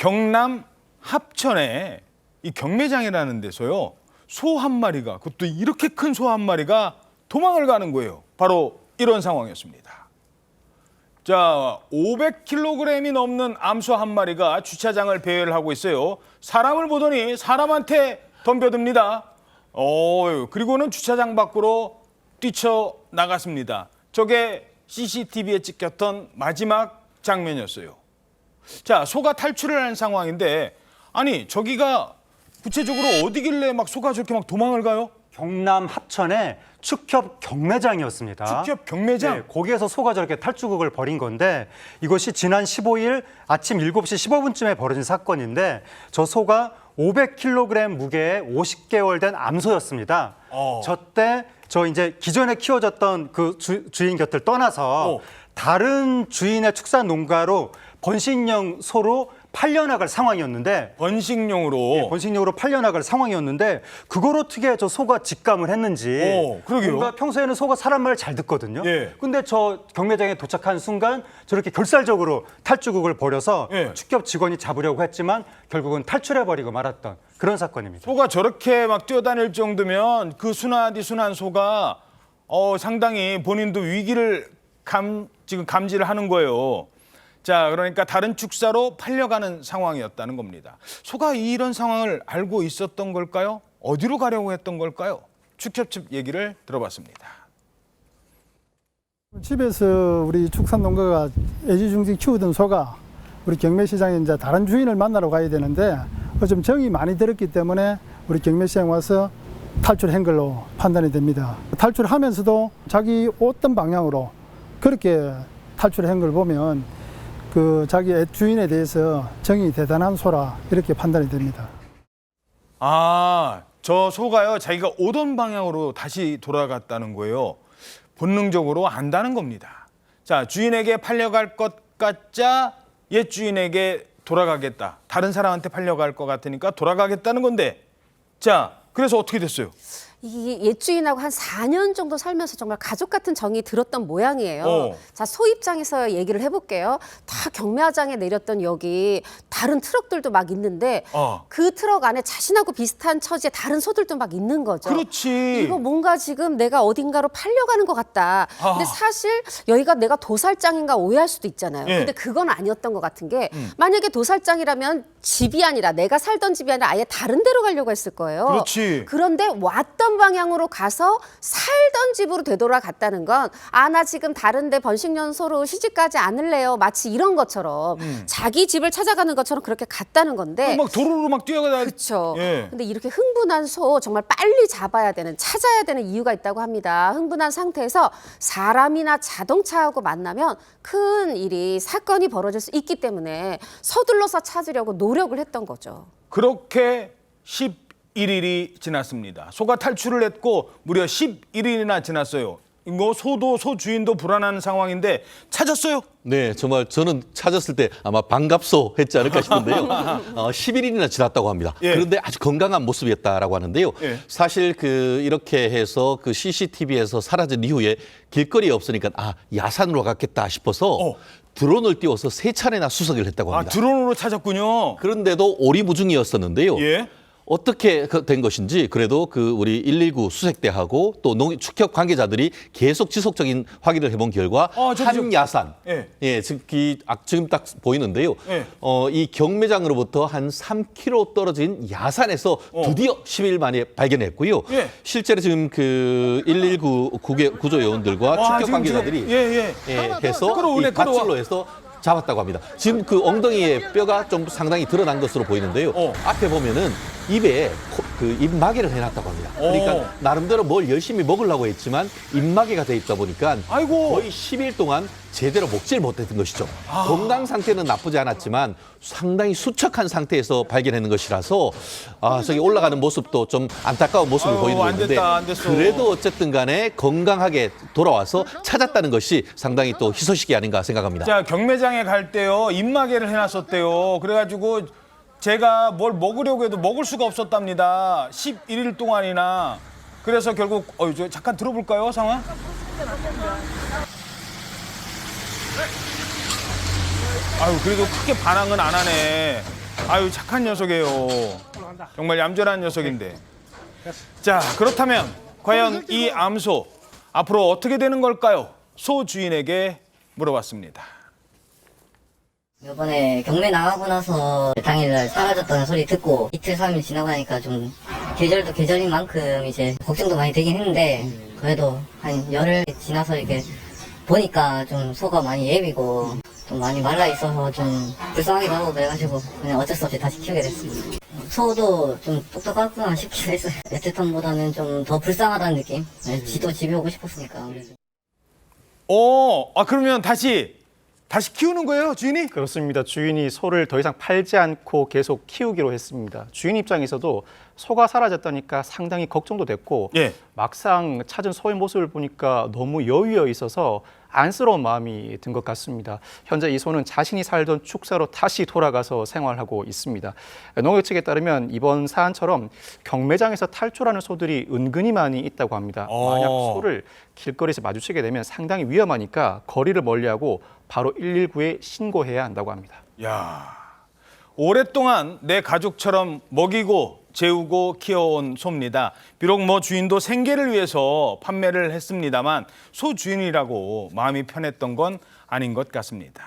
경남 합천에 이 경매장이라는 데서요. 소 한 마리가, 그것도 이렇게 큰 소 한 마리가 도망을 가는 거예요. 바로 이런 상황이었습니다. 자, 500kg이 넘는 암소 한 마리가 주차장을 배회를 하고 있어요. 사람을 보더니 사람한테 덤벼듭니다. 그리고는 주차장 밖으로 뛰쳐나갔습니다. 저게 CCTV에 찍혔던 마지막 장면이었어요. 자, 소가 탈출을 한 상황인데, 아니 저기가 구체적으로 어디길래 막 소가 저렇게 막 도망을 가요? 경남 합천의 축협 경매장이었습니다. 축협 경매장? 네, 거기에서 소가 저렇게 탈주극을 벌인 건데, 이것이 지난 15일 아침 7시 15분쯤에 벌어진 사건인데, 저 소가 500kg 무게의 50개월 된 암소였습니다. 저때 저 이제 기존에 키워졌던 그 주인 곁을 떠나서 다른 주인의 축산 농가로 번식용 소로 팔려나갈 상황이었는데, 번식용으로 팔려나갈 상황이었는데, 그걸 어떻게 저 소가 직감을 했는지. 그러게요. 뭔가 평소에는 소가 사람 말 잘 듣거든요. 예. 근데 저 경매장에 도착한 순간 저렇게 결살적으로 탈주극을 벌여서 축협 직원이 잡으려고 했지만 결국은 탈출해버리고 말았던 그런 사건입니다. 소가 저렇게 막 뛰어다닐 정도면 그 순한 소가 상당히 본인도 위기를 지금 감지를 하는 거예요. 자, 그러니까 다른 축사로 팔려가는 상황이었다는 겁니다. 소가 이런 상황을 알고 있었던 걸까요? 어디로 가려고 했던 걸까요? 축협 측 얘기를 들어봤습니다. 집에서 우리 축산농가가 애지중지 키우던 소가 우리 경매시장에 이제 다른 주인을 만나러 가야 되는데 좀 정이 많이 들었기 때문에 우리 경매시장 와서 탈출한 걸로 판단이 됩니다. 탈출하면서도 자기 오던 방향으로 그렇게 탈출한 걸 보면 그 자기 주인에 대해서 정이 대단한 소라 이렇게 판단이 됩니다. 저 소가요, 자기가 오던 방향으로 다시 돌아갔다는 거예요. 본능적으로 안다는 겁니다. 자, 주인에게 팔려갈 것 같자 옛 주인에게 돌아가겠다. 다른 사람한테 팔려갈 것 같으니까 돌아가겠다는 건데, 자, 그래서 어떻게 됐어요? 이 옛 주인하고 한 4년 정도 살면서 정말 가족 같은 정이 들었던 모양이에요. 자, 소 입장에서 얘기를 해볼게요. 다 경매장에 내렸던 여기 다른 트럭들도 막 있는데 그 트럭 안에 자신하고 비슷한 처지의 다른 소들도 막 있는 거죠. 그렇지. 이거 뭔가 지금 내가 어딘가로 팔려가는 것 같다. 근데 사실 여기가 내가 도살장인가 오해할 수도 있잖아요. 근데 그건 아니었던 것 같은 게 만약에 도살장이라면 집이 아니라 내가 살던 집이 아니라 아예 다른 데로 가려고 했을 거예요. 그렇지. 그런데 왔던 방향으로 가서 살던 집으로 되돌아갔다는 건 나 지금 다른 데 번식연소로 시집가지 않을래요. 마치 이런 것처럼 자기 집을 찾아가는 것처럼 그렇게 갔다는 건데 막 도로로 막 뛰어가다. 그렇죠. 근데 이렇게 흥분한 소 정말 빨리 찾아야 되는 이유가 있다고 합니다. 흥분한 상태에서 사람이나 자동차하고 만나면 큰 일이 사건이 벌어질 수 있기 때문에 서둘러서 찾으려고 노력을 했던 거죠. 그렇게 11일이 지났습니다. 소가 탈출을 했고 무려 11일이나 지났어요. 이거 소도 소 주인도 불안한 상황인데 찾았어요? 네, 정말 저는 찾았을 때 아마 반갑소 했지 않을까 싶은데요. 11일이나 지났다고 합니다. 그런데 아주 건강한 모습이었다라고 하는데요. 사실 이렇게 해서 그 CCTV에서 사라진 이후에 길거리에 없으니까 야산으로 갔겠다 싶어서 드론을 띄워서 3차례나 수색을 했다고 합니다. 드론으로 찾았군요. 그런데도 오리무중이었었는데요. 어떻게 된 것인지 그래도 우리 119 수색대하고 또 축협 관계자들이 계속 지속적인 확인을 해본 결과 한야산, 지금 딱 보이는데요. 이 경매장으로부터 한 3km 떨어진 야산에서 드디어 10일 만에 발견했고요. 실제로 지금 119 구조 요원들과 축협 관계자들이 해서 이 밧줄로 해서 잡았다고 합니다. 지금 엉덩이에 뼈가 좀 상당히 드러난 것으로 보이는데요. 앞에 보면은 입에 입마개를 해놨다고 합니다. 그러니까 나름대로 뭘 열심히 먹으려고 했지만 입마개가 돼 있다 보니까 거의 10일 동안 제대로 먹질 못했던 것이죠. 건강 상태는 나쁘지 않았지만 상당히 수척한 상태에서 발견하는 것이라서 저기 올라가는 모습도 좀 안타까운 모습을 보이는 건데 그래도 어쨌든 간에 건강하게 돌아와서 찾았다는 것이 상당히 또 희소식이 아닌가 생각합니다. 자, 경매장에 갈 때요 입마개를 해놨었대요. 그래가지고 제가 뭘 먹으려고 해도 먹을 수가 없었답니다. 11일 동안이나. 그래서 결국 잠깐 들어볼까요, 상황? 아유, 그래도 크게 반항은 안 하네. 아유, 착한 녀석이에요. 정말 얌전한 녀석인데. 자, 그렇다면 과연 이 암소 앞으로 어떻게 되는 걸까요? 소 주인에게 물어봤습니다. 이번에 경매 나가고 나서 당일날 사라졌다는 소리 듣고 이틀 3일 지나고 나니까 좀 계절도 계절인 만큼 이제 걱정도 많이 되긴 했는데 그래도 한 열흘 지나서 이렇게 보니까 좀 소가 많이 예비고 좀 많이 말라 있어서 좀 불쌍하기도 하고 그래가지고 그냥 어쩔 수 없이 다시 키우게 됐습니다. 소도 좀 똑똑하구나 싶기도 했어요. 애틋함보다는 좀 더 불쌍하다는 느낌? 네, 지도 집에 오고 싶었으니까 아무래도. 그러면 다시 키우는 거예요, 주인이? 그렇습니다. 주인이 소를 더 이상 팔지 않고 계속 키우기로 했습니다. 주인 입장에서도 소가 사라졌다니까 상당히 걱정도 됐고 예. 막상 찾은 소의 모습을 보니까 너무 여유어 있어서 안쓰러운 마음이 든 것 같습니다. 현재 이 소는 자신이 살던 축사로 다시 돌아가서 생활하고 있습니다. 농협 측에 따르면 이번 사안처럼 경매장에서 탈출하는 소들이 은근히 많이 있다고 합니다. 만약 소를 길거리에서 마주치게 되면 상당히 위험하니까 거리를 멀리하고 바로 119에 신고해야 한다고 합니다. 야, 오랫동안 내 가족처럼 먹이고 재우고 키워온 소입니다. 비록 주인도 생계를 위해서 판매를 했습니다만 소 주인이라고 마음이 편했던 건 아닌 것 같습니다.